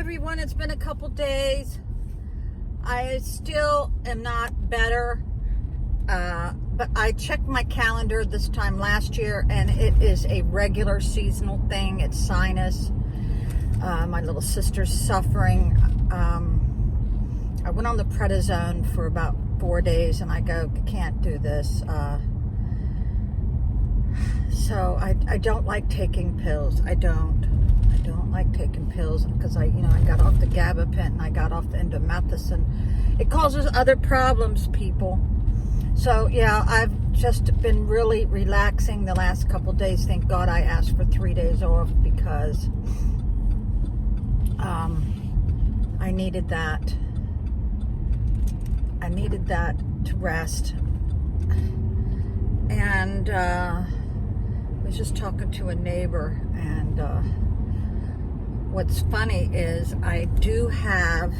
everyone, it's been a couple days. I still am not better, but I checked my calendar this time last year, and it is a regular seasonal thing. It's sinus. My little sister's suffering. I went on the prednisone for about 4 days, and I go, I can't do this. So I don't like taking pills. I don't like taking pills because I got off the gabapentin and I got off the indomethacin. It causes other problems, people. So yeah, I've just been really relaxing the last couple days. Thank God I asked for 3 days off because I needed that. I needed that to rest. And I was just talking to a neighbor, and what's funny is I do have,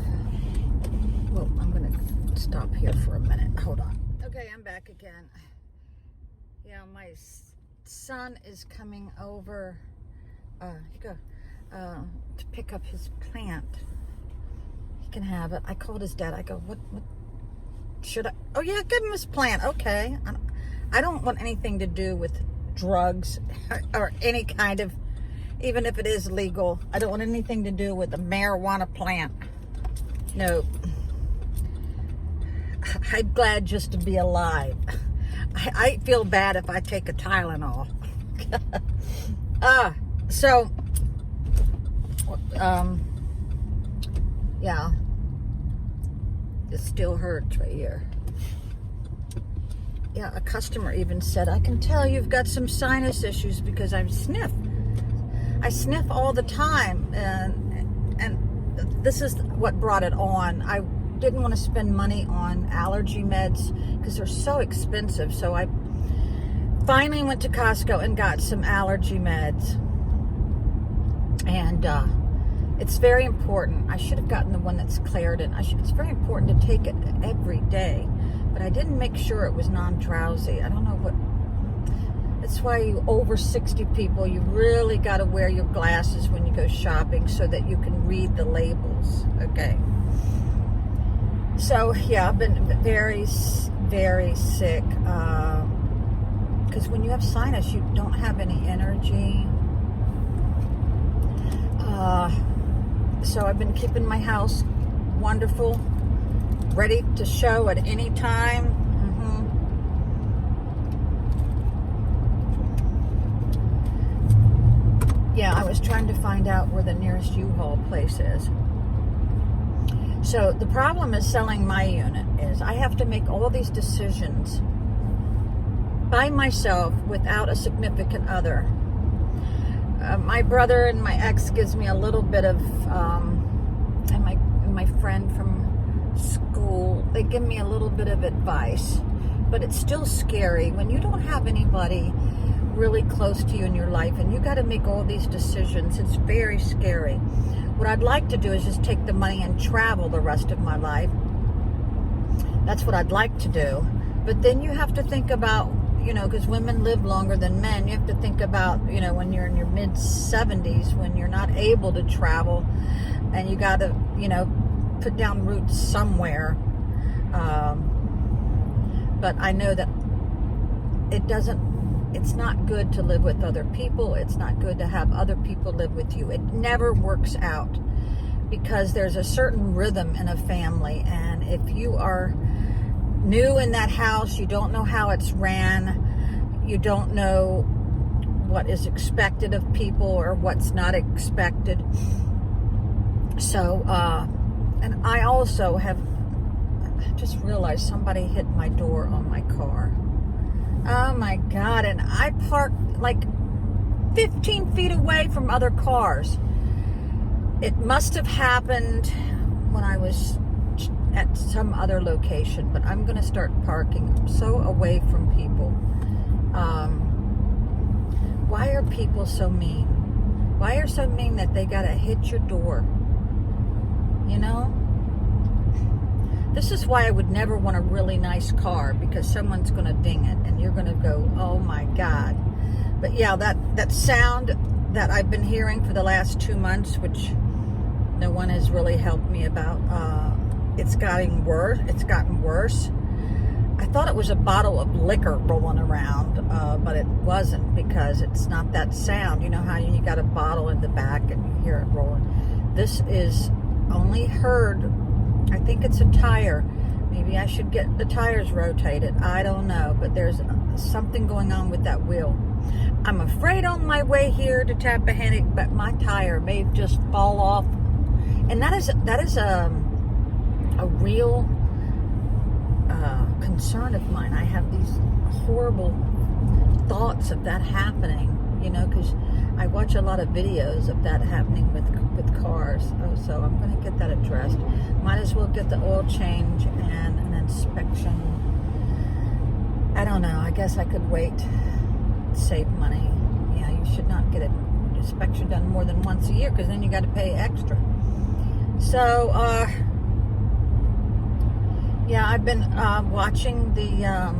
well, I'm going to stop here for a minute. Hold on. Okay, I'm back again. Yeah, my son is coming over to pick up his plant. He can have it. I called his dad. I go, what should I? Oh, yeah, give him his plant. Okay. I don't want anything to do with drugs or any kind of, even if it is legal, I don't want anything to do with a marijuana plant. No. I'm glad just to be alive. I feel bad if I take a Tylenol. Yeah. It still hurts right here. Yeah, a customer even said, I can tell you've got some sinus issues because I sniff all the time, and this is what brought it on. I didn't want to spend money on allergy meds because they're so expensive, so I finally went to Costco and got some allergy meds, and it's very important. I should have gotten the one that's Claritin. It's very important to take it every day, but I didn't make sure it was non-drowsy. I don't know what. That's why you over 60 people, you really got to wear your glasses when you go shopping so that you can read the labels. Okay. So yeah, I've been very, very sick. Because when you have sinus, you don't have any energy. So I've been keeping my house wonderful, ready to show at any time. Yeah, I was trying to find out where the nearest U-Haul place is. So the problem is selling my unit is I have to make all these decisions by myself without a significant other. My brother and my ex gives me a little bit of, and my friend from school, they give me a little bit of advice, but it's still scary when you don't have anybody really close to you in your life and you got to make all these decisions. It's very scary. What I'd like to do is just take the money and travel the rest of my life. That's what I'd like to do. But then you have to think about, because women live longer than men, you have to think about, when you're in your mid-70s, when you're not able to travel and you got to, put down roots somewhere. But I know that it's not good to live with other people. It's not good to have other people live with you. It never works out because there's a certain rhythm in a family. And if you are new in that house, you don't know how it's ran, you don't know what is expected of people or what's not expected. So, and I also have just realized somebody hit my door on my car. Oh my God, and I parked like 15 feet away from other cars. It must have happened when I was at some other location, but I'm going to start parking so away from people. Why are people so mean? Why are so mean that they got to hit your door? This is why I would never want a really nice car, because someone's going to ding it and you're going to go, oh my God. But yeah, that sound that I've been hearing for the last 2 months, which No one has really helped me about. It's gotten worse. It's gotten worse. I thought it was a bottle of liquor rolling around, but it wasn't, because it's not that sound. You know how you got a bottle in the back and you hear it rolling. This is only heard. I think it's a tire. Maybe I should get the tires rotated. I don't know, but there's something going on with that wheel. I'm afraid on my way here to Tappahannock, but my tire may just fall off, and that is a real concern of mine. I have these horrible thoughts of that happening, because I watch a lot of videos of that happening with cars. So I'm going to get that addressed. Might as well get the oil change and an inspection. I don't know. I guess I could wait, save money. Yeah, you should not get an inspection done more than once a year, because then you got to pay extra. So, yeah, I've been watching the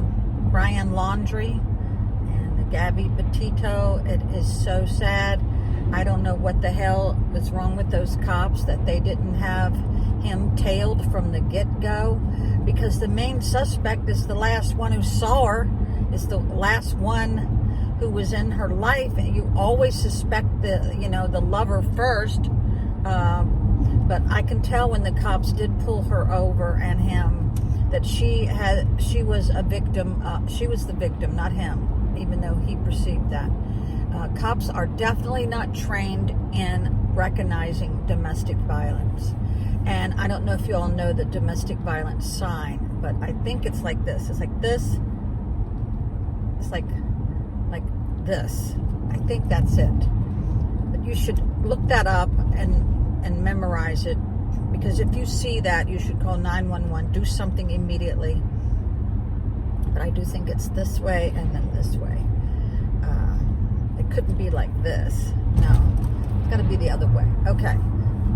Brian Laundrie and the Gabby Petito. It is so sad. I don't know what the hell was wrong with those cops that they didn't have him tailed from the get-go, because the main suspect is the last one who saw her, is the last one who was in her life, and you always suspect the lover first. But I can tell when the cops did pull her over and him, that she was a victim. She was the victim, not him, even though he perceived that. Cops are definitely not trained in recognizing domestic violence. And I don't know if you all know the domestic violence sign, but I think it's like this. It's like this. It's like this. I think that's it. But you should look that up and memorize it, because if you see that, you should call 911. Do something immediately. But I do think it's this way and then this way. It couldn't be like this. No, it's got to be the other way. Okay,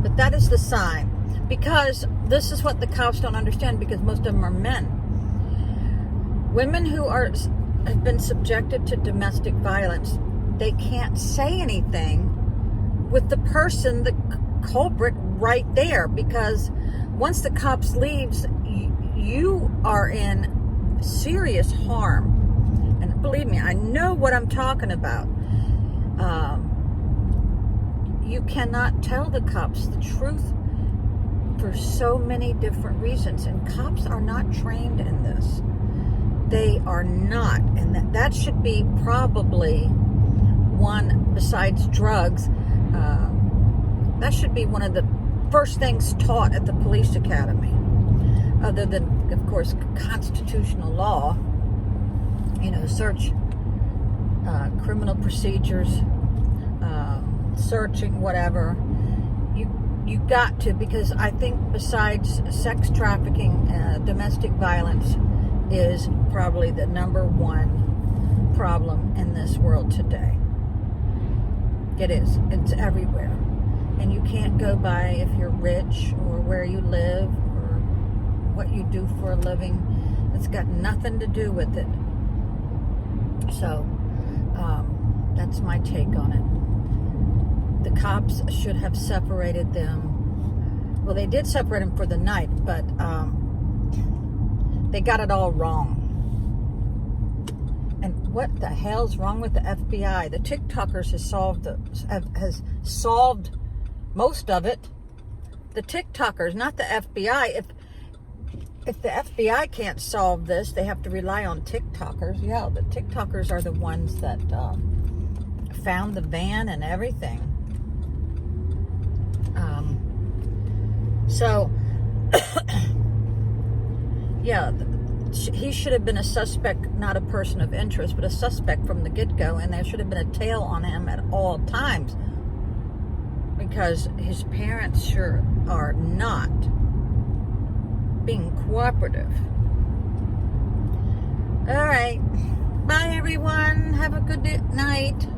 but that is the sign, because this is what the cops don't understand, because most of them are men. Women who have been subjected to domestic violence, they can't say anything with the person, the culprit, right there, because once the cops leaves, you are in serious harm. And believe me, I know what I'm talking about. You cannot tell the cops the truth for so many different reasons, and cops are not trained in this. They are not, and that should be probably one, besides drugs, that should be one of the first things taught at the police academy, other than, of course, constitutional law, search, criminal procedures, searching, whatever. You got to, because I think besides sex trafficking, domestic violence is probably the number one problem in this world today. It is. It's everywhere. And you can't go by if you're rich or where you live or what you do for a living. It's got nothing to do with it. So, that's my take on it. The cops should have separated them. Well, they did separate them for the night, but they got it all wrong. And what the hell's wrong with the FBI? The TikTokers has solved most of it. The TikTokers, not the FBI. If the FBI can't solve this, they have to rely on TikTokers. Yeah, the TikTokers are the ones that found the van and everything. So, yeah, he should have been a suspect, not a person of interest, but a suspect from the get-go, and there should have been a tail on him at all times, because his parents sure are not being cooperative. All right. Bye, everyone. Have a good night.